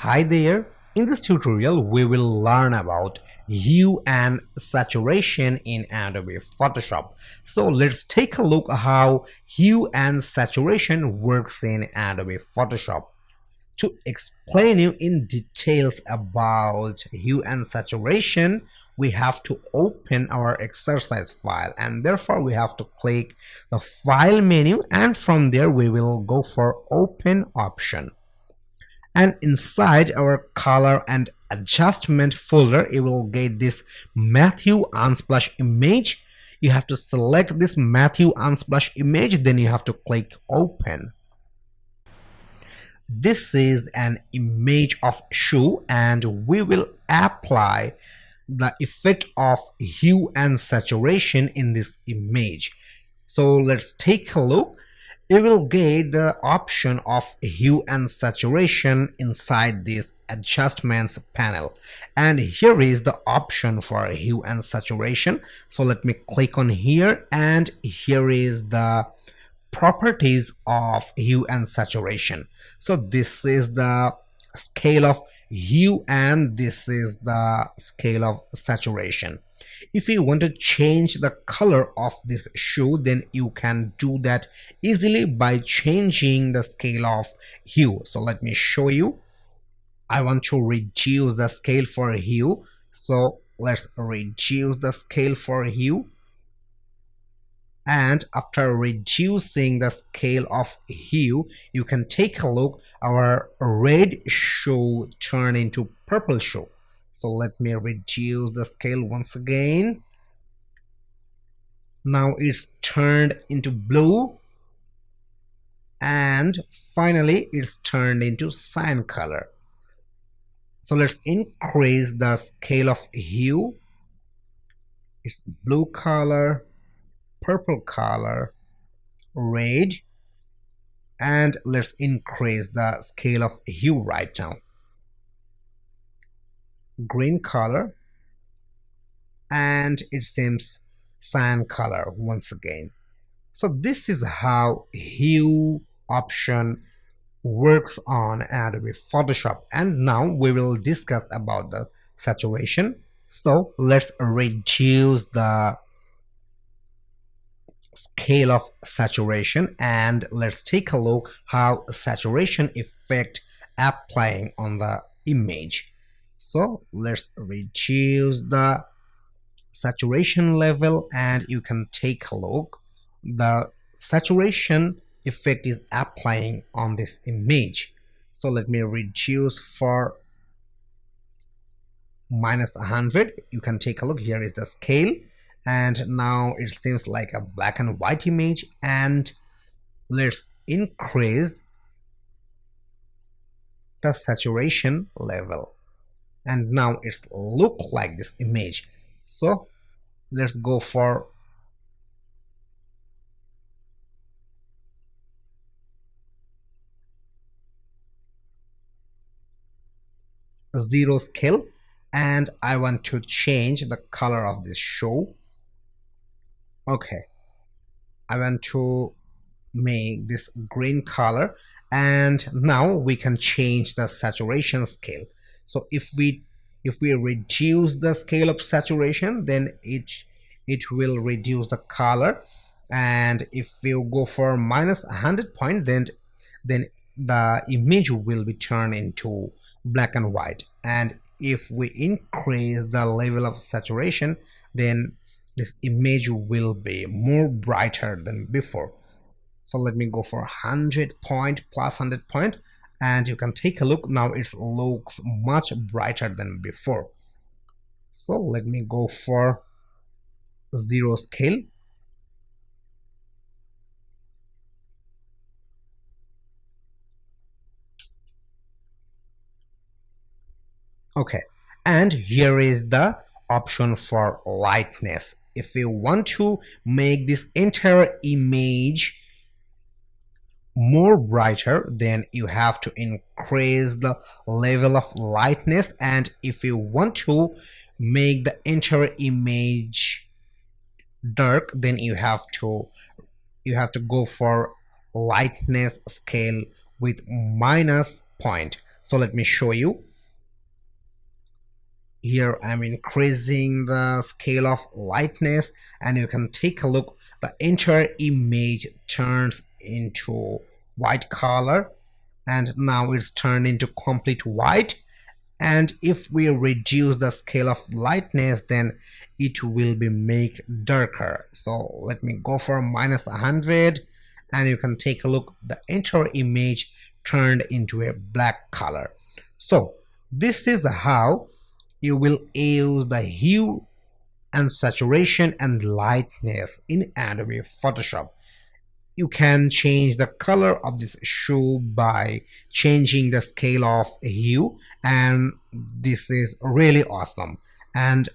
Hi there, in this tutorial we will learn about hue and saturation in Adobe Photoshop. So let's take a look at how hue and saturation works in Adobe Photoshop. To explain you in details about hue and saturation, we have to open our exercise file, and therefore we have to click the file menu, and from there we will go for open option. And inside our color and adjustment folder, you will get this Matthew Unsplash image. You have to select this Matthew Unsplash image, then you have to click open. This is an image of shoe, and we will apply the effect of hue and saturation in this image. So let's take a look. You will get the option of hue and saturation inside this adjustments panel, and here is the option for hue and saturation. So let me click on here, and here is the properties of hue and saturation. So this is the scale of hue and this is the scale of saturation. If you want to change the color of this shoe, then you can do that easily by changing the scale of hue. So let me show you. I want to reduce the scale for hue, so let's reduce the scale for hue. And after reducing the scale of hue, you can take a look. Our red shoe turn into purple shoe. So let me reduce the scale once again. Now it's turned into blue, and finally it's turned into cyan color. So let's increase the scale of hue. It's blue color, purple color, red, and let's increase the scale of hue right now. Green color, and it seems cyan color once again. So this is how hue option works on Adobe Photoshop. And now we will discuss about the saturation. So let's reduce the scale of saturation, and let's take a look how saturation effect applying on the image. So let's reduce the saturation level, and you can take a look. The saturation effect is applying on this image. So let me reduce for -100. You can take a look. Here is the scale, and now it seems like a black and white image. And let's increase the saturation level, and now it's look like this image. So let's go for zero scale, and I want to change the color of this shoe. Okay, I want to make this green color, and now we can change the saturation scale. So if we reduce the scale of saturation, then it will reduce the color. And if you go for -100 point, then the image will be turned into black and white. And if we increase the level of saturation, then this image will be more brighter than before. So let me go for 100 point plus 100 point, and you can take a look. Now it looks much brighter than before. So let me go for zero scale. Okay, and here is the option for lightness. If you want to make this entire image more brighter, then you have to increase the level of lightness. And if you want to make the entire image dark, then you have to go for lightness scale with -point. So let me show you. Here I'm increasing the scale of lightness, and you can take a look. The entire image turns into white color, and now it's turned into complete white. And if we reduce the scale of lightness, then it will be make darker. So let me go for -100, and you can take a look. The entire image turned into a black color. So this is how you will use the hue and saturation and lightness in Adobe Photoshop. You can change the color of this shoe by changing the scale of hue, and this is really awesome. And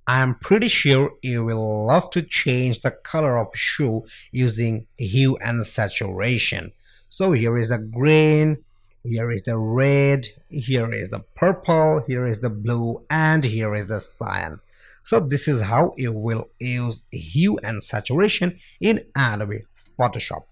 I'm pretty sure you will love to change the color of shoe using hue and saturation. So here is the green, here is the red, here is the purple, here is the blue, and here is the cyan. So this is how you will use hue and saturation in Adobe Photoshop.